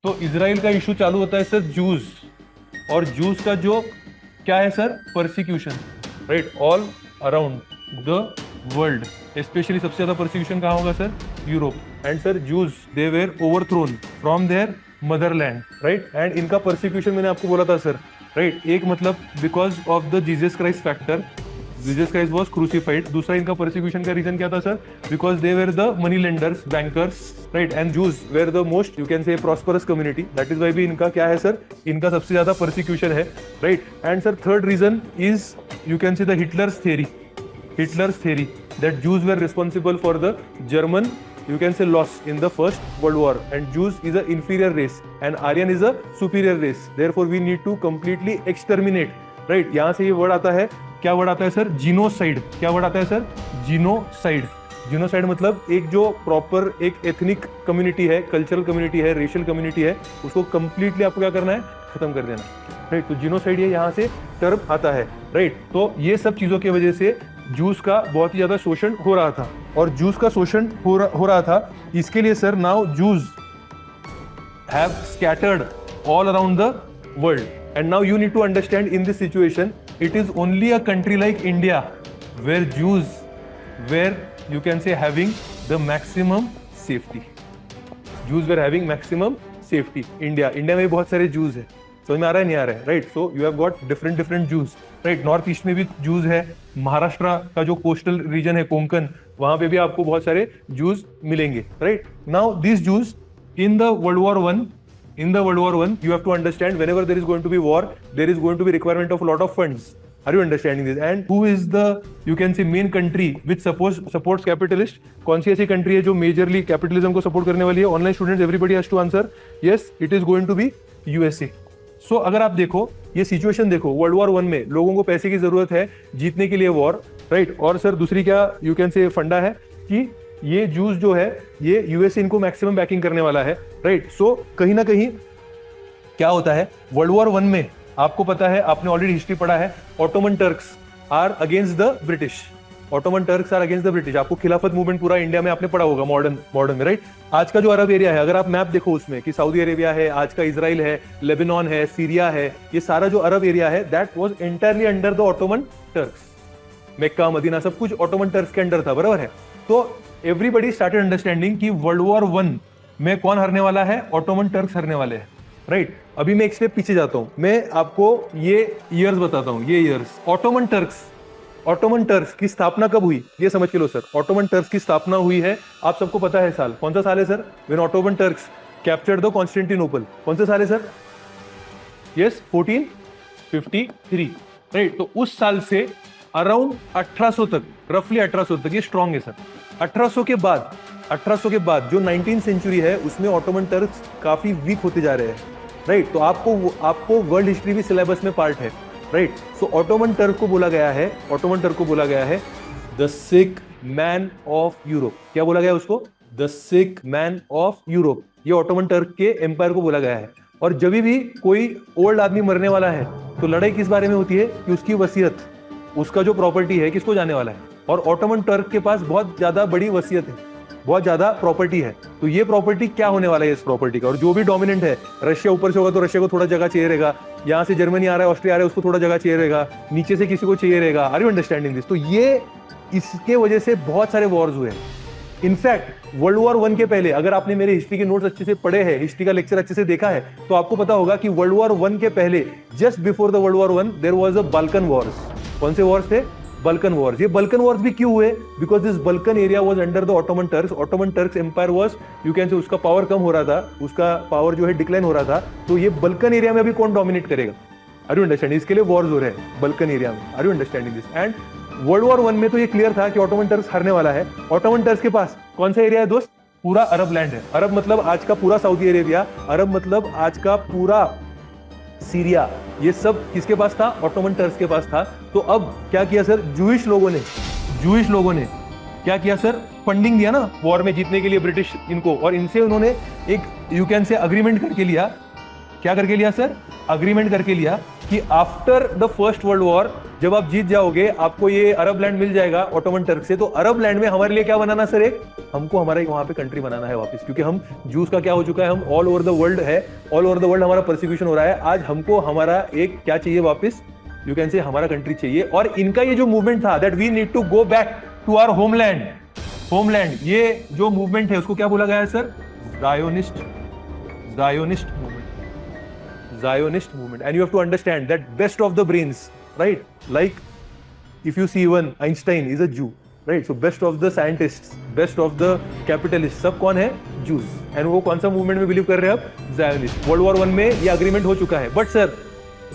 तो इसराइल का इशू चालू होता है सर जूस, और जूस का जो क्या है sir, persecution, right, all around the world. Specially सबसे ज्यादा परसिक्यूशन कहाँ होगा sir, Europe. And sir Jews they were overthrown from their motherland, right. And इनका परसिक्यूशन मैंने आपको बोला था सर, राइट, एक मतलब because of the Jesus Christ factor, Jesus Christ was crucified. दूसरा इनका परसिक्यूशन का रीजन क्या था sir, because they were the money lenders, bankers, right, and Jews were the most you can say prosperous community, that is why भी इनका क्या है sir, इनका सबसे ज्यादा परसिक्यूशन है, right. And sir third reason is you can say the Hitler's theory, Hitler's theory that Jews were responsible for the German, you can say, loss in the First World War, and Jews is an inferior race and Aryan is a superior race. Therefore, we need to completely exterminate. Right? यहाँ से ये word आता है, क्या word आता है sir, genocide. क्या word आता है सर, जीनोसाइड। जीनोसाइड मतलब एक जो प्रॉपर एक एथनिक कम्युनिटी है, कल्चरल कम्युनिटी है, रेशियल कम्युनिटी है, उसको कंप्लीटली आपको क्या करना है, खत्म कर देना, राइट। तो जीनोसाइड ये यहाँ से टर्म आता है, राइट। तो ये सब चीजों की वजह से जूस का बहुत ही ज्यादा शोषण हो रहा था, और जूस का शोषण हो रहा था। इसके लिए sir now Jews have scattered all around the world, and now you need to understand in this situation it is only a country like India where Jews were you can say having the maximum safety. Jews were having maximum safety. India में भी बहुत सारे juice है, समझ में आ रहा है नहीं आ रहा है, right. So you have got different different juice, right. North east में भी जूस है, महाराष्ट्र का जो कोस्टल रीजन है कोंकण, वहां पे भी आपको बहुत सारे जूस मिलेंगे, right. Now this juice in the world war one, you have to understand whenever there is going to be war, there is going to be requirement of a lot of funds. Are you understanding this? And who is the, you can say, main country which supports capitalist? कौन सी ऐसी country है जो majorly capitalism को support करने वाली है? Online students, everybody has to answer. Yes, it is going to be USA. So अगर आप देखो ये सिचुएशन देखो, वर्ल्ड वॉर वन में लोगों को पैसे की जरूरत है जीतने के लिए वॉर, राइट। और सर दूसरी क्या यू कैन से फंडा है कि ये जूस जो है ये यूएसए इनको मैक्सिमम बैकिंग करने वाला है, राइट। सो कहीं ना कहीं क्या होता है वर्ल्ड वॉर वन में, आपको पता है, आपने ऑलरेडी हिस्ट्री पढ़ा है, Ottoman Turks are against the British. Ottoman Turks are against the British. आपको खिलाफत मूवमेंट पूरा इंडिया में आपने पढ़ा होगा मॉडर्न में, राइट। आज का जो अरब एरिया है, अगर आप मैप देखो उसमें कि सऊदी अरेबिया है, आज का इजराइल है, लेबनान है, सीरिया है, ये सारा जो अरब एरिया है that was entirely under the Ottoman Turks. Mecca Medina सब कुछ ऑटोमन टर्क्स के अंडर था, बराबर है। तो एवरीबडी स्टार्टेड अंडरस्टैंडिंग कि वर्ल्ड वॉर वन में कौन हारने वाला है, ऑटोमन टर्क्स हारने वाले हैं, राइट। अभी मैं एक स्टेप पीछे जाता हूं, मैं आपको ये ईयर्स बताता हूं, ये ईयर्स। ऑटोमन टर्क्स की स्थापना कब हुई ये समझ के लो सर। ऑटोमन टर्क्स की स्थापना हुई है, आप सबको पता है साल, कौन सा साल है sir, when Ottoman Turks captured the Constantinople. कौन सा साल है सर, यस 1453, राइट। तो उस साल से अराउंड 1800 तक, रफली 1800 तक ये स्ट्रॉन्ग है सर। 1800 के बाद जो 19th सेंचुरी है उसमें ऑटोमन टर्क्स काफी वीक होते जा रहे हैं, राइट। तो आपको वर्ल्ड हिस्ट्री भी सिलेबस में पार्ट है, राइट। सो ऑटोमन टर्क को बोला गया है the sick man of Europe. क्या बोला गया उसको, the sick man of Europe. ये ऑटोमन टर्क के एम्पायर को बोला गया है। और जब भी कोई ओल्ड आदमी मरने वाला है तो लड़ाई किस बारे में होती है कि उसकी वसीयत, उसका जो प्रॉपर्टी है किसको जाने वाला है। और ऑटोमन टर्क के पास बहुत ज्यादा बड़ी वसीयत है, बहुत ज्यादा प्रॉपर्टी है। तो ये प्रॉपर्टी क्या होने वाला है इस प्रॉपर्टी का, और जो भी डोमिनेंट है, रशिया ऊपर से होगा तो रशिया को थोड़ा जगह चाहिए रहेगा, यहाँ से जर्मनी आ रहा है, ऑस्ट्रिया आ रहा है, उसको थोड़ा जगह चाहिए रहेगा, नीचे से किसी को चाहिए रहेगा। Are you understanding this? तो ये इसके वजह से बहुत सारे वॉर्स हुए हैं। इनफैक्ट वर्ल्ड वॉर वन के पहले, अगर आपने मेरे हिस्ट्री के नोट्स अच्छे से पढ़े हैं, हिस्ट्री का लेक्चर अच्छे से देखा है, तो आपको पता होगा कि वर्ल्ड वॉर वन के पहले, just before the world war one, there was a Balkan wars. कौन से वॉर्स थे, बल्कन वॉर्स। ये बल्कन वॉर्स भी क्यों हुए, because this Balkan area was under the Ottoman Turks. Ottoman Turks empire was, you can say, उसका power कम हो रहा था, उसका पावर जो है डिक्लाइन हो रहा था। तो ये बल्कन एरिया में अभी कौन डोमिनेट करेगा, आर यू अंडरस्टैंडिंग? इसके लिए वॉर्स हो रहे हैं बल्कन एरिया में, are you understanding this? And world war one में तो ये क्लियर था कि ऑटोमन टर्क्स हारने वाला है। ऑटोमन टर्क्स के पास कौन सा एरिया है दोस्त, पूरा अरब लैंड है। अरब मतलब आज का पूरा सऊदी अरेबिया, अरब मतलब आज का पूरा सीरिया, ये सब किसके पास था, ऑटोमन टर्क्स के पास था। तो अब क्या किया सर, जूइश लोगों ने क्या किया सर, फंडिंग दिया ना वॉर में जीतने के लिए ब्रिटिश इनको, और इनसे उन्होंने एक यू कैन से अग्रीमेंट करके लिया। क्या करके लिया सर, अग्रीमेंट करके लिया कि after the first world war जब आप जीत जाओगे आपको ये अरब लैंड मिल जाएगा ऑटोमन टर्क से, तो अरब लैंड में हमारे लिए क्या बनाना सर, एक हमको हमारा वहां पे कंट्री बनाना है वापस, क्योंकि हम जूस का क्या हो चुका है, हम ऑल ओवर द वर्ल्ड है, ऑल ओवर द वर्ल्ड हमारा परसिक्यूशन हो रहा है। आज हमको हमारा एक क्या चाहिए वापस, यू कैन से हमारा कंट्री चाहिए। और इनका ये जो मूवमेंट था that we need to go back to our homeland, homeland, ये जो मूवमेंट है उसको क्या बोला गया है sir, Zionist, Zionist movement, Zionist movement. And you have to understand that best of the brains, right? Like if you see even Einstein is a Jew, right? So best of the scientists, best of the capitalists, सब कौन है, Jews. And वो कौन सा movement में believe कर रहे हैं अब, Zionist. वर्ल्ड वॉर 1 में ये अग्रीमेंट हो चुका है। बट सर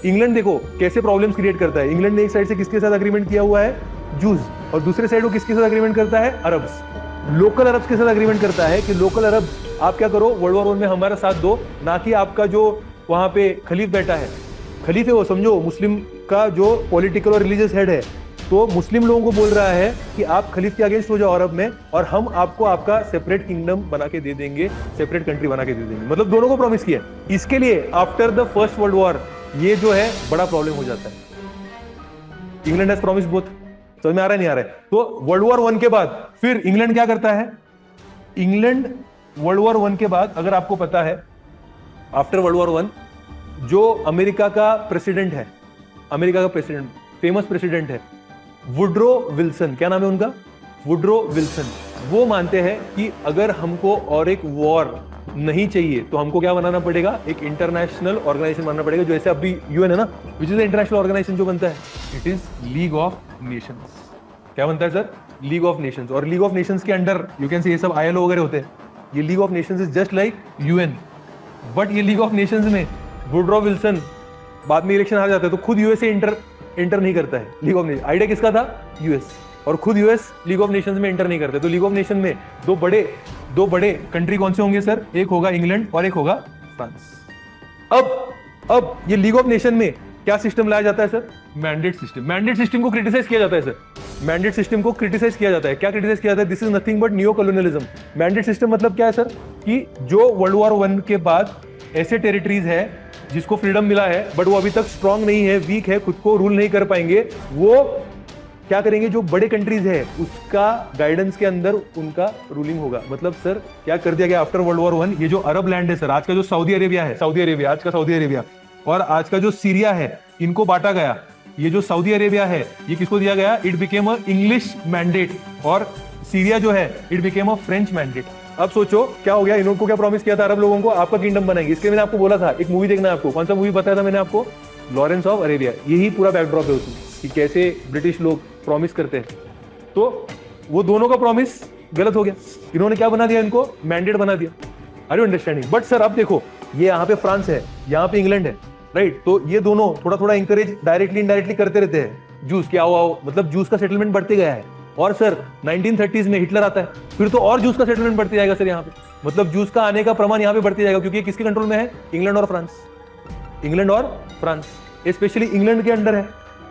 इंग्लैंड देखो कैसे प्रॉब्लम्स क्रिएट करता है। इंग्लैंड ने एक साइड से किसके साथ अग्रीमेंट किया हुआ है, जूज, और दूसरे साइड वो किसके साथ अग्रीमेंट करता है, अरब्स, लोकल अरब्स के साथ अग्रीमेंट करता है कि लोकल अरब्स आप क्या करो, वर्ल्ड वॉर 1 में हमारा साथ दो, ना कि आपका जो वहां पे खलीफ बैठा है, खलीफ है वो समझो मुस्लिम का जो पॉलिटिकल और रिलीजियस हेड है, तो मुस्लिम लोगों को बोल रहा है कि आप खलीफ के अगेंस्ट हो जाओ अरब में, और हम आपको आपका सेपरेट किंगडम बना के दे देंगे, सेपरेट कंट्री बना के दे देंगे। मतलब दोनों को प्रॉमिस किया। इसके लिए after the first world war ये जो है बड़ा प्रॉब्लम हो जाता है। इंग्लैंड हैज प्रॉमिस बोथ, समझ में आ रहा है नहीं आ रहा है। तो वर्ल्ड वॉर 1 के बाद फिर इंग्लैंड क्या करता है, इंग्लैंड वर्ल्ड वॉर 1 के बाद अगर आपको पता है आफ्टर वर्ल्ड वॉर 1 जो अमेरिका का प्रेसिडेंट है, अमेरिका का प्रेसिडेंट, फेमस प्रेसिडेंट है वुड्रो विल्सन, क्या नाम है उनका, वुड्रो विल्सन, वो मानते हैं कि अगर हमको और एक वॉर नहीं चाहिए तो हमको क्या बनाना पड़ेगा, एक इंटरनेशनल ऑर्गेनाइजेशन बनाना पड़ेगा, जो ऐसे अभी यूएन है ना, विच इज इंटरनेशनल ऑर्गेनाइजेशन जो बनता है, it is league of Nations. क्या बनता है सर, लीग ऑफ नेशंस। और लीग ऑफ नेशंस के अंडर यू कैन से ये सब आईएलओ वगैरह होते हैं। ये league of Nations is just like UN, but ये लीग ऑफ नेशंस में वुड्रो विल्सन बाद में इलेक्शन आ जाता है तो खुद यूएसए इंटर नहीं करता है लीग ऑफ नेशन। आइडिया किसका था, यूएस, और खुद यूएस लीग ऑफ नेशंस में इंटर नहीं करते। तो लीग ऑफ नेशन में दो बड़े कंट्री कौन से होंगे सर, एक होगा इंग्लैंड और एक होगा फ्रांस। अब ये लीग ऑफ नेशन में क्या सिस्टम लाया जाता है sir, mandate system. Mandate system को क्रिटिसाइज किया जाता है सर, मैंडेट सिस्टम को क्रिटिसाइज किया जाता है। क्या क्रिटिसाइज किया जाता है, this is nothing but neo colonialism. Mandate system मतलब क्या है सर, कि जो वर्ल्ड वॉर 1 के बाद ऐसे टेरिटरीज है जिसको फ्रीडम मिला है बट वो अभी तक स्ट्रांग नहीं है, वीक है, खुद को रूल नहीं कर पाएंगे, वो क्या करेंगे, जो बड़े कंट्रीज है उसका गाइडेंस के अंदर उनका रूलिंग होगा। मतलब सर क्या कर दिया गया आफ्टर वर्ल्ड वॉर 1, ये जो अरब लैंड है सर, आज का जो सऊदी अरेबिया है, सऊदी अरेबिया आज का सऊदी अरेबिया और आज का जो सीरिया है, इनको बांटा गया। ये जो सऊदी अरेबिया है ये किसको दिया गया, it became a English mandate, और सीरिया जो है it became a French mandate. अब सोचो क्या हो गया, इनको क्या प्रॉमिस किया था अरब लोगों को, आपका किंगडम बनाएंगे। इसके मैंने आपको बोला था एक मूवी देखना है आपको, कौन सा मूवी बताया था मैंने आपको, लॉरेंस ऑफ अरेबिया। यही पूरा बैकड्रॉप है उसमें कि कैसे ब्रिटिश लोग प्रॉमिस करते हैं। तो वो दोनों का प्रॉमिस गलत हो गया, इन्होंने क्या बना दिया, इनको मैंडेट बना दिया। Are you understanding. But sir अब देखो ये यहाँ पे फ्रांस है, यहाँ पे इंग्लैंड है, राइट। तो ये दोनों थोड़ा थोड़ा इंकरेज डायरेक्टली इनडायरेक्टली करते रहते हैं जूस क्या आओ, मतलब जूस का सेटलमेंट बढ़ते गया है। और सर 1930s में हिटलर आता है, फिर तो और जूस का सेटलमेंट बढ़ते जाएगा सर यहाँ पे, मतलब जूस का आने का प्रमाण यहाँ पे बढ़ते जाएगा, क्योंकि किसके कंट्रोल में है, इंग्लैंड और फ्रांस। इंग्लैंड और फ्रांस स्पेशली इंग्लैंड के अंडर है,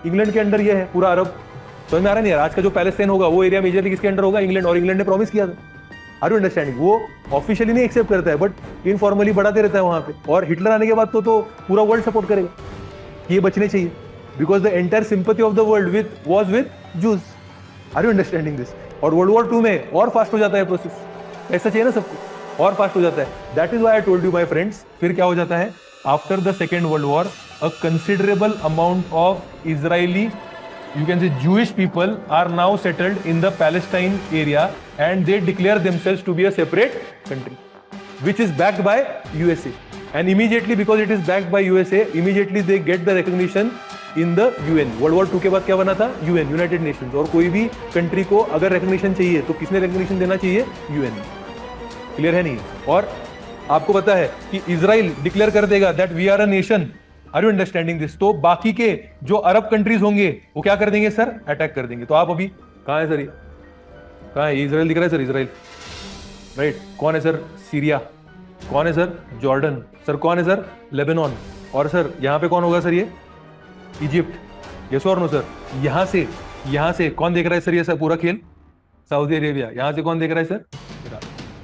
इंग्लैंड के अंडर ये है पूरा अरब। समझ में आ रहा नहीं यार, आज का जो पैलेस्टाइन होगा वो एरिया मेजरली किसके अंडर होगा, इंग्लैंड। और इंग्लैंड ने प्रॉमिस किया था। Are you understanding. वो ऑफिशियली नहीं एक्सेप्ट करता है बट इनफॉर्मली बढ़ाते रहता है वहां पे। और हिटलर आने के बाद तो पूरा वर्ल्ड सपोर्ट करेगा कि ये बचने चाहिए, because the entire sympathy of the world was with Jews. Are you understanding this. और वर्ल्ड वॉर 2 में और फास्ट हो जाता है प्रोसेस, ऐसा चाहिए ना सबको, और फास्ट हो जाता है। That is why I told you my friends. फिर क्या हो जाता है, after the second world war a considerable amount of Israeli, you can say Jewish people are now settled in the Palestine area and they declare themselves to be a separate country which is backed by USA, and immediately because it is backed by USA immediately they get the recognition in the UN। World War 2 के बाद क्या बना था, UN, United Nations। और कोई भी country को अगर recognition चाहिए तो किसने recognition देना चाहिए, UN। क्लियर है नहीं। और आपको पता है कि इजराइल डिक्लेयर कर देगा that we are a nation. Are you understanding this. तो बाकी के जो अरब कंट्रीज होंगे वो क्या कर देंगे सर, अटैक कर देंगे। तो आप अभी कहां है सर, ये कहां है, इजराइल दिख रहा है सर, इजराइल, राइट। कौन है सर, सीरिया। कौन है सर, जॉर्डन। सर कौन है सर, लेबनान। और सर यहां पे कौन होगा सर, ये इजिप्ट। यस और नो सर। यहां से कौन देख रहा है सर ये सर पूरा खेल, सऊदी अरेबिया। यहां से कौन देख रहा है सर,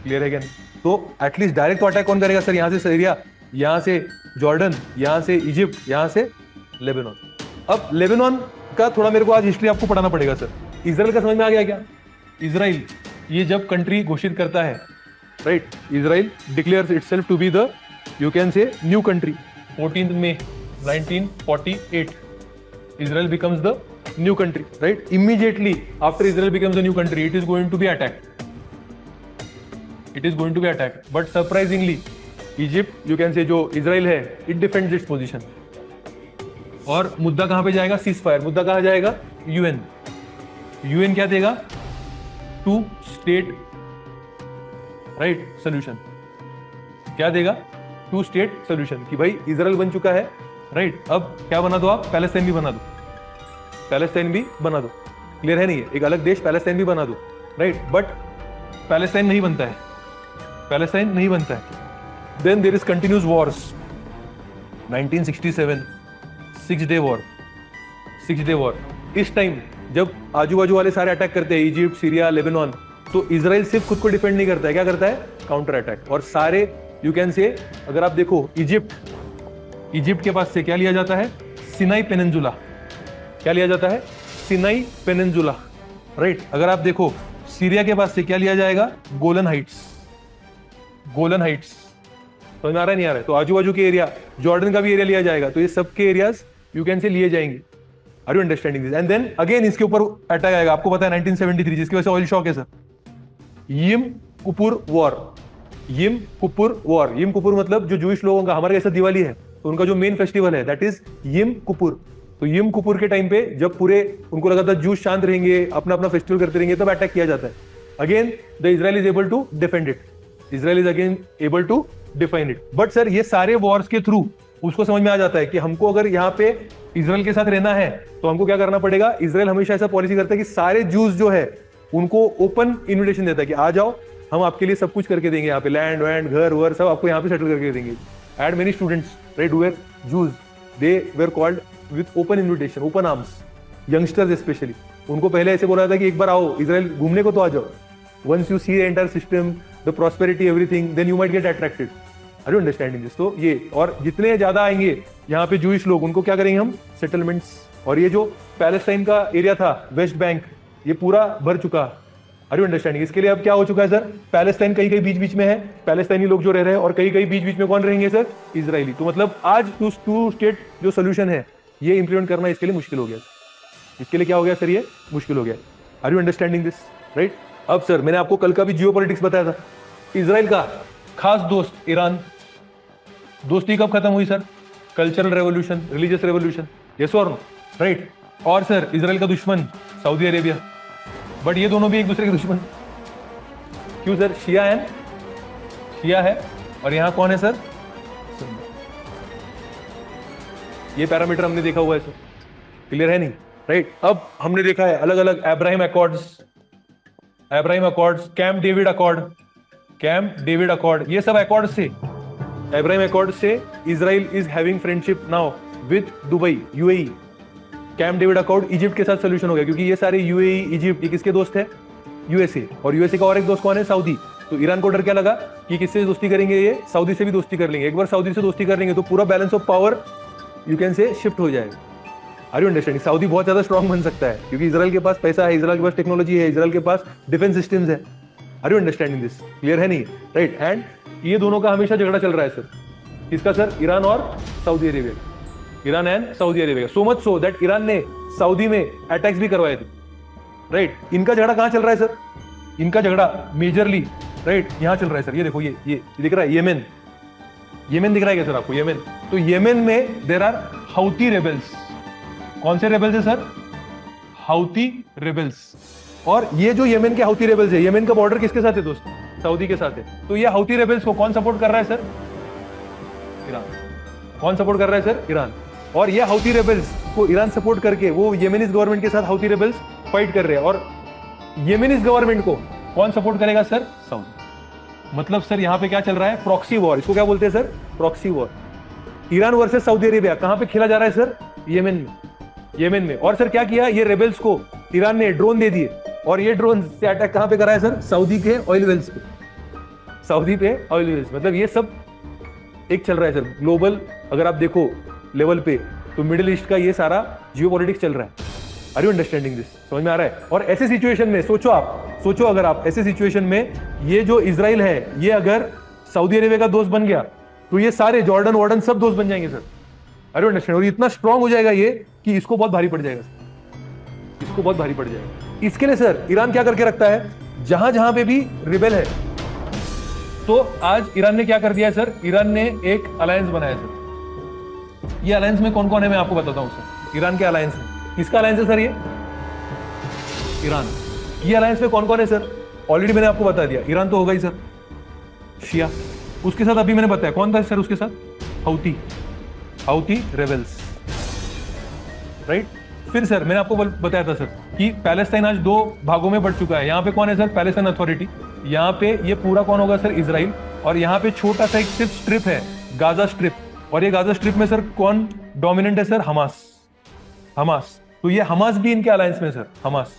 क्लियर है क्या। तो एटलीस्ट डायरेक्ट तो अटैक कौन करेगा सर, यहां से सीरिया, यहां से जॉर्डन, यहां से इजिप्ट, यहां से लेबनान। अब लेबनान का थोड़ा मेरे को आज हिस्ट्री आपको पढ़ाना पड़ेगा सर। इजराइल का समझ में आ गया क्या? इजराइल ये जब कंट्री घोषित करता है, right, Israel declares itself to be the, you can say, new country. 14 May 1948 Israel becomes the new country, right? Immediately after Israel becomes a new country, it is going to be attacked. It is going to be attacked. But surprisingly, Egypt, you can say, जो Israel है, it defends its position. और मुद्दा कहाँ पे जाएगा? Cease fire. मुद्दा कहाँ जाएगा? यूएन। यूएन क्या देगा? Two state, right, solution. क्या देगा? टू स्टेट सोल्यूशन, कि भाई इजराइल बन चुका है, राइट, अब क्या बना दो आप? पैलेस्टाइन भी बना दो। पैलेस्टाइन भी बना दो। क्लियर है नहीं? एक अलग देश पैलेस्टाइन भी बना दो, राइट, बट पैलेस्टाइन नहीं बनता है। पैलेस्टाइन नहीं बनता है। Then there is continuous wars. 1967 6 day war. 6 day war. इस टाइम जब आजू बाजू वाले सारे अटैक करते हैं, इजिप्ट, सीरिया, लेबनान, तो इजराइल सिर्फ खुद को डिफेंड नहीं करता है, क्या करता है? Counter attack. और सारे, यू कैन से, अगर आप देखो, इजिप्ट के पास से क्या लिया जाता है? सिनाई पेनिनसुला। क्या लिया जाता है? Sinai peninsula, right. अगर आप देखो, सीरिया के पास से क्या लिया जाएगा? Golan Heights. Golan Heights. समझ में आ रहा है नहीं आ रहा है? तो आजू बाजू के एरिया, जॉर्डन का भी एरिया लिया जाएगा। तो ये सब के एरियाज यू कैन से लिए जाएंगे। Are you understanding this? And then again इसके ऊपर अटैक आएगा। आपको पता है 1973, जिसकी वजह से ऑयल शॉक है सर, यम कुपुर वॉर। यम कुपुर वॉर। यम कुपुर मतलब जो जूइश लोगों का, हमारे जैसा दिवाली है, तो उनका जो मेन फेस्टिवल है दैट इज यम कुपुर। तो यम कुपुर के टाइम पे जब पूरे उनको लगा था जूस शांत रहेंगे, अपना अपना फेस्टिवल करते रहेंगे, तब अटैक किया जाता है। Again the Israel is able to defend it. Israel is again able to defend it. But sir ये सारे वॉर्स के थ्रू उसको समझ में आ जाता है कि हमको अगर यहाँ पे इजराइल के साथ रहना है तो हमको क्या करना पड़ेगा? इजराइल हमेशा ऐसा पॉलिसी करता है कि सारे जूस जो है उनको ओपन इन्विटेशन देता है कि आ जाओ, हम आपके लिए सब कुछ करके देंगे, यहाँ पे लैंड वैंड, घर वर, सब आपको यहाँ पे सेटल करके देंगे। And many students, right, who were juice, they were called with open invitation, open arms. Youngsters specially, उनको पहले ऐसे बोला था कि एक बार आओ इजराइल घूमने को तो आ जाओ। Once you see the entire system, the prosperity, everything, then you might get attracted. Are you understanding this? तो ये, और जितने ज्यादा आएंगे यहाँ पे जूइश लोग, उनको क्या करेंगे हम? सेटलमेंट्स। और ये जो पैलेस्टाइन का एरिया था, वेस्ट बैंक, ये पूरा भर चुका। Are you understanding? इसके लिए अब क्या हो चुका है सर? पैलेस्टाइन कहीं कहीं बीच बीच में है, पैलेस्टाइनी लोग जो रह रहे हैं, और कहीं कहीं बीच बीच में कौन रहेंगे सर? इजरायली। तो मतलब आज टू स्टेट जो सोल्यूशन है ये इंप्लीमेंट करना इसके लिए मुश्किल हो गया। इसके लिए क्या हो गया सर? ये मुश्किल हो गया। Are you understanding this? Right. अब सर मैंने आपको कल का भी जियोपॉलिटिक्स बताया था। इजराइल का खास दोस्त ईरान, दोस्ती कब खत्म हुई sir? Cultural revolution, religious revolution, yes और नो? राइट। और सर इजराइल का दुश्मन सऊदी अरेबिया। बट ये दोनों भी एक दूसरे के दुश्मन। क्यों सर? शिया है और यहां कौन है सर? ये पैरामीटर हमने देखा हुआ है सर। क्लियर है नहीं? राइट। अब हमने देखा है अलग अलग Abraham accords, camp David accord, ये सब अकॉर्ड से, अब्राहम अकॉर्ड से Israel is having friendship now with Dubai, UAE. Camp David accord Egypt के साथ सोल्यूशन हो गया, क्योंकि ये सारे यूएई, इजिप्ट, ये किसके दोस्त है? यूएसए। और यूएसए का और एक दोस्त कौन है? सऊदी। तो ईरान को डर क्या लगा कि किससे दोस्ती करेंगे? ये सऊदी से भी दोस्ती कर लेंगे। एक बार सऊदी से दोस्ती कर लेंगे तो पूरा balance of power you can से शिफ्ट हो जाएगा। Are you understanding? सऊदी बहुत ज्यादा स्ट्रॉन्ग बन सकता है, क्योंकि इजराइल के पास पैसा है, इजराइल के पास टेक्नोलॉजी है, इजराइल के पास डिफेंस सिस्टम्स है। Are you understanding this? Clear है नहीं? राइट। एंड ये दोनों का हमेशा झगड़ा चल रहा है सर। किसका सर? ईरान और Saudi Arabia. Iran and Saudi Arabia. So much so that Iran ने सऊदी में अटैक्स भी करवाए थे। राइट। इनका झगड़ा कहां चल रहा है सर? इनका झगड़ा मेजरली, राइट, यहां चल रहा है सर। ये देखो, ये दिख रहा है, येमेन। येमेन दिख रहा है क्या सर आपको? येमेन। तो येमेन में देयर आर हाउती रेबल्स। कौन से रेबल्स है सर? हाउती रेबल्स। और ये जो येमेन के हाउती रेबल्स है, येमेन का बॉर्डर किसके साथ है दोस्त? सऊदी के साथ है। तो ये हाउती रेबल्स को कौन सपोर्ट कर रहा है सर? ईरान। कौन सपोर्ट कर रहा है सर? ईरान। और ये हाउती रेबल्स को ईरान सपोर्ट करके वो येमेनिस गवर्नमेंट के साथ हाउती रेबल्स फाइट कर रहे हैं। और येमेनिस गवर्नमेंट को कौन सपोर्ट करेगा सर? सऊदी। मतलब सर यहां पे क्या चल रहा है? Proxy war. इसको क्या बोलते हैं sir? Proxy war. Iran versus Saudi Arabia कहां पे खेला जा रहा है सर? येमेन में। येमेन में। और सर क्या किया? ये रेबल्स को ईरान ने ड्रोन दे दिए, और ये ड्रोन से अटैक कहां पे करा है सर? सऊदी के ऑयल वेल्स पे। सऊदी पे ऑयल वेल्स। मतलब ये सब एक चल रहा है सर ग्लोबल, अगर आप देखो लेवल पे, तो मिडिल ईस्ट का ये सारा जियो पॉलिटिक्स चल रहा है। Are you understanding this? समझ में आ रहा है? और ऐसे सिचुएशन में सोचो अगर आप ऐसे सिचुएशन में ये जो इजराइल है ये अगर सऊदी अरेबिया का दोस्त बन गया तो ये सारे जॉर्डन वार्डन सब दोस्त बन जाएंगे सर। Are you understand? और इतना स्ट्रांग हो जाएगा ये कि इसको बहुत भारी पड़ जाएगा, इसको बहुत भारी पड़ जाएगा। इसके लिए सर ईरान क्या करके रखता है, जहां जहां पे भी रिबेल है, तो आज ईरान ने क्या कर दिया है सर, ईरान ने एक अलायंस बनाया सर। ये अलायंस में कौन कौन है मैं आपको बताता हूं सर। ईरान के अलायंस में किसका अलायंस है सर? ये ईरान। ये अलायंस में कौन कौन है सर? ऑलरेडी मैंने आपको बता दिया, ईरान तो होगा ही सर, शिया। उसके साथ अभी मैंने बताया कौन था सर उसके साथ, हाउती रेबेल्स, राइट। फिर सर मैंने आपको बताया था सर कि पैलेस्टाइन आज दो भागों में बढ़ चुका है। यहाँ पे कौन है सर? Palestine authority. यहाँ पे ये पूरा कौन होगा सर? इजराइल। और यहाँ पे छोटा सा एक सिर्फ स्ट्रिप है, गाजा स्ट्रिप। और ये गाजा स्ट्रिप में सर कौन डोमिनेंट है सर? हमास। तो ये हमास भी इनके अलायंस में सर। हमास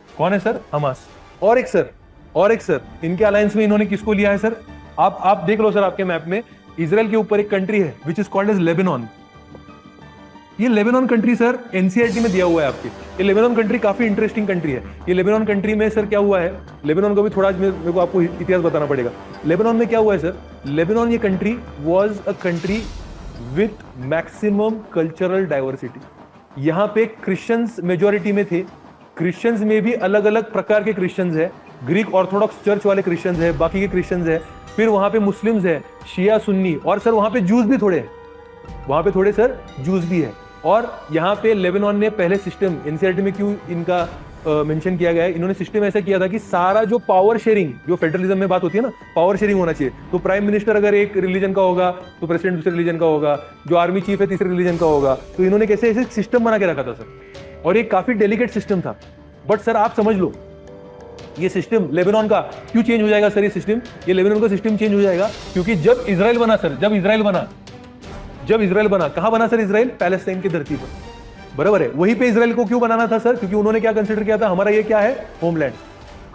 कौन है सर? हमास। और एक सर इनके अलायंस में इन्होंने किसको लिया है सर? आप देख लो सर आपके मैप में, इजराइल के ऊपर एक कंट्री है which is called as Lebanon. ये लेबनान कंट्री सर एनसीईआरटी में दिया हुआ है आपके। ये लेबनान कंट्री काफी इंटरेस्टिंग कंट्री है। ये लेबनान कंट्री में सर क्या हुआ है, लेबनान को भी थोड़ा मेरे को आपको इतिहास बताना पड़ेगा। लेबनान में क्या हुआ है सर? लेबनान ये country was a country with maximum cultural diversity. यहाँ पे क्रिश्चियंस मेजोरिटी में थे। क्रिश्चियंस में भी अलग अलग प्रकार के क्रिश्चियंस है, ग्रीक ऑर्थोडॉक्स चर्च वाले क्रिश्चियंस है, बाकी के क्रिश्चियंस है, फिर वहां पे मुस्लिम्स है, शिया सुन्नी, और सर वहां पे जूस भी थोड़े हैं, वहां पे थोड़े सर जूस भी है। और यहाँ पे लेबनान ने पहले सिस्टम, एनसीईआरटी में क्यों इनका मेंशन किया गया है, इन्होंने सिस्टम ऐसा किया था कि सारा जो पावर शेयरिंग, जो फेडरलिज्म में बात होती है ना, पावर शेयरिंग होना चाहिए। तो प्राइम मिनिस्टर अगर एक रिलीजन का होगा तो प्रेसिडेंट दूसरे रिलीजन का होगा, जो आर्मी चीफ है तीसरे रिलीजन का होगा। तो इन्होंने कैसे ऐसे सिस्टम बना के रखा था सर, और ये काफी डेलिकेट सिस्टम था। बट सर आप समझ लो ये सिस्टम लेबनान का क्यों चेंज हो जाएगा सर? ये लेबनान का सिस्टम चेंज हो जाएगा क्योंकि जब इजराइल बना सर, जब इजराइल बना कहां बना सर? इजराइल पैलेस्टाइन की धरती पर, बराबर है। वहीं पे इजराइल को क्यों बनाना था सर? क्योंकि उन्होंने क्या कंसीडर किया था, हमारा ये क्या है? होमलैंड।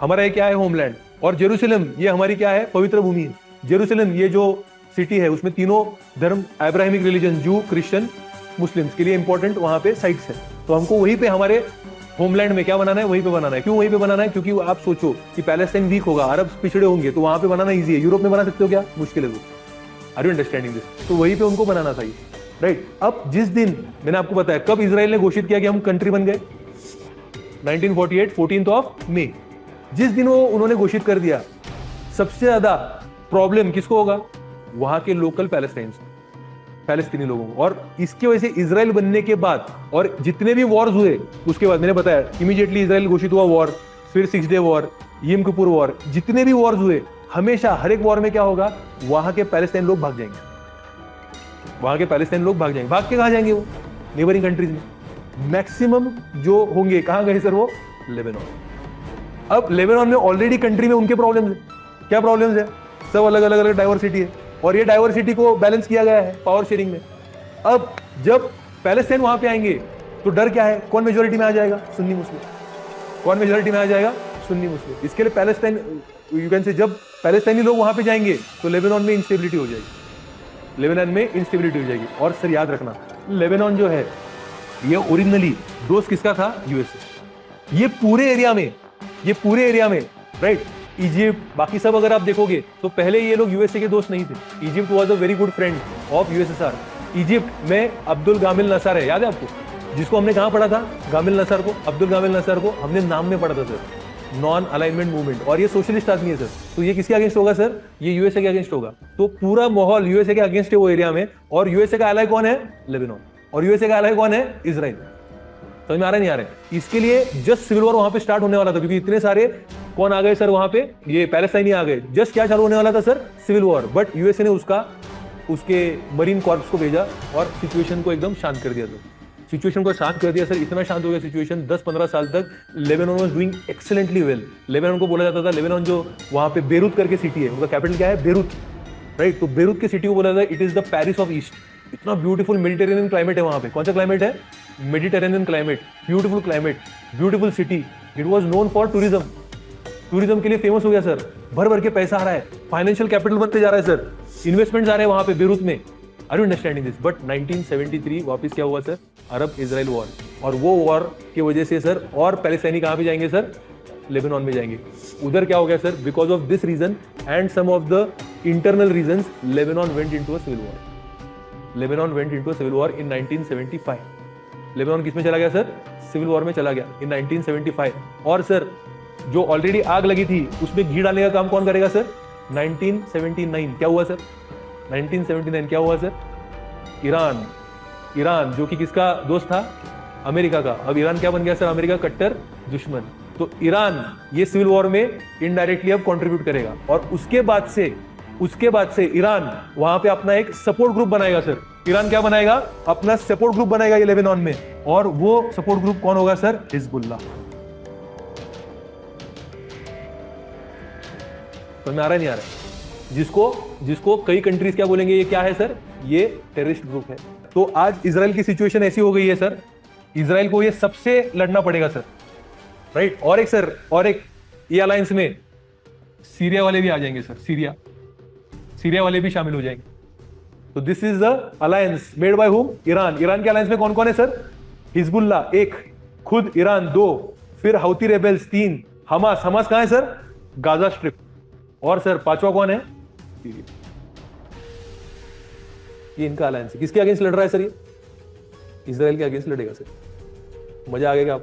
हमारा ये क्या है? होमलैंड। और जेरूसलम ये हमारी क्या है? पवित्र भूमि है। जेरूसलम ये जो सिटी है उसमें तीनों धर्म, अब्राहमिक रिलीजन, जू, क्रिश्चियन, मुस्लिम्स के लिए इंपॉर्टेंट वहां पे साइट्स है। तो हमको वहीं पे हमारे होमलैंड में क्या बनाना है? वहीं पे बनाना है। क्यों वहीं पे बनाना है? क्योंकि आप सोचो कि पैलेस्टाइन वीक होगा, अरब पिछड़े होंगे, तो वहां पे बनाना इजी है। यूरोप में बना सकते हो क्या? मुश्किल है। Are you understanding this? तो वहीं पे उनको बनाना था, राइट। अब जिस दिन मैंने आपको बताया कब इजराइल ने घोषित किया कि हम कंट्री बन गए, 1948 14 मई। जिस दिन वो उन्होंने घोषित कर दिया, सबसे ज्यादा प्रॉब्लम किसको होगा? वहां के लोकल पैलेस्तीनी लोगों को। और इसकी वजह से इजराइल बनने के बाद और जितने भी वॉर्स हुए उसके बाद, मैंने बताया इमीडिएटली इजराइल घोषित हुआ वॉर, फिर 6 डे वॉर, यम किपुर वॉर, जितने भी वॉर्स हुए हमेशा हर एक वॉर में क्या होगा? वहां के पैलेस्टाइन लोग भाग जाएंगे। भाग के कहां जाएंगे? वो नेबरिंग कंट्रीज में। मैक्सिमम जो होंगे कहां गए सर? वो लेबनान। अब लेबनान में ऑलरेडी कंट्री में उनके प्रॉब्लम्स है। क्या प्रॉब्लम्स है? सब अलग अलग डाइवर्सिटी है, और ये डाइवर्सिटी को बैलेंस किया गया है पावर शेयरिंग में। अब जब पैलेस्टाइन वहां पे आएंगे तो डर क्या है? कौन मेजोरिटी में आ जाएगा? सुन्नी मुस्लिम। कौन मेजोरिटी में आ जाएगा? सुन्नी मुस्लिम। इसके लिए पैलेस्टाइन, यू कैन से, जब पैलेस्टाइनी लोग वहां पे जाएंगे तो लेबनान में इंस्टेबिलिटी हो जाएगी, और सर याद रखना, लेबनान जो है ये ओरिजिनली दोस्त किसका था? यूएसए। ये पूरे एरिया में, राइट, इजिप्ट, बाकी सब अगर आप देखोगे तो पहले ये लोग यूएसए के दोस्त नहीं थे। Egypt was a very good friend of USSR. Egypt में अब्दुल गामिल नसार है, याद है आपको? जिसको हमने कहां पढ़ा था? गामिल नसार को, अब्दुल गामिल नसार को हमने नाम में पढ़ा था सर, नॉन अलाइनमेंट मूवमेंट। और ये सोशलिस्ट आदमी है सर। तो ये किसके अगेंस्ट होगा सर? ये यूएसए के अगेंस्ट होगा। तो पूरा माहौल यूएसए के अगेंस्ट है वो एरिया में। और यूएसए का एलाय कौन है? लेबनान। और यूएसए का एलाय कौन है? इजराइल। समझ में आ रहा है नहीं आ रहा है? इसके लिए जस्ट सिविल वॉर वहां पे स्टार्ट होने वाला था, क्योंकि इतने सारे कौन आ गए सर वहां पे? ये पैलेस्टाइनी आ गए। जस्ट क्या चालू होने वाला था sir? Civil war. But USA ने उसके मरीन कॉर्प्स को भेजा और सिचुएशन को एकदम शांत कर दिया। सिचुएशन को शांत कर दिया सर। इतना शांत हो गया सिचुएशन, 10-15 साल तक Lebanon was doing excellently well. Lebanon को बोला जाता था, लेबनान जो वहां पे बेरूत करके सिटी है, उनका कैपिटल क्या है? Beirut, right. तो बेरूत की सिटी को बोला जाता है it is the Paris of east. इतना ब्यूटीफुल मेडिटेरेनियन क्लाइमेट है वहां पे। कौन सा क्लाइमेट है? Mediterranean climate, beautiful climate, beautiful city. It was known for tourism के लिए फेमस हो गया सर। भर भर के पैसा आ रहा है, फाइनेंशियल कैपिटल बनते जा रहा है सर, इन्वेस्टमेंट्स आ रहे हैं वहां पे बेरूत में। Are you understanding this? But 1973 वापस क्या हुआ सर? अरब इजराइल वॉर, और वो वॉर की वजह से सर और पैलेस्टाइनी कहां पे जाएंगे सर? लेबनान में जाएंगे। उधर क्या हो गया sir? Because of this reason and some of the internal reasons, Lebanon went into a civil war. Lebanon went into a civil war in 1975। Lebanon किस में चला गया सर? सिविल वॉर में चला गया इन 1975। और सर जो ऑलरेडी आग लगी थी उसमें घी डालने का काम कौन करेगा सर? 1979 क्या हुआ सर? 1979 क्या हुआ सर? ईरान। ईरान जो कि किसका दोस्त था? अमेरिका का। अब ईरान क्या बन गया सर? अमेरिका का कट्टर दुश्मन। तो ईरान ये सिविल वॉर में इनडायरेक्टली अब कंट्रीब्यूट करेगा, और उसके बाद से ईरान वहां पे अपना एक सपोर्ट ग्रुप बनाएगा सर। ईरान क्या बनाएगा? अपना सपोर्ट ग्रुप बनाएगा ये लेबनान में, और वो सपोर्ट ग्रुप कौन होगा सर? हिजबुल्लाह। समझ में आ रहा है नहीं आ रहा है? जिसको कई कंट्रीज क्या बोलेंगे, ये क्या है सर? ये टेररिस्ट ग्रुप है। तो आज इजराइल की सिचुएशन ऐसी हो गई है सर, इजराइल को ये सबसे लड़ना पड़ेगा सर, राइट? और एक ये अलायंस में सीरिया वाले भी आ जाएंगे सर। सीरिया वाले भी शामिल हो जाएंगे। तो this is the alliance made by whom? Iran. Iran के अलायंस में कौन कौन है सर? हिजबुल्लाह एक, खुद ईरान दो, फिर हौती रेबेल्स तीन, हमास कहां है सर? Gaza strip. और सर पांचवा कौन है? सीरिया। ये इनका अलायंस है। किसके अगेंस्ट लड़ रहा है सर? ये इजराइल के अगेंस्ट लड़ेगा सर। मजा आ गया क्या?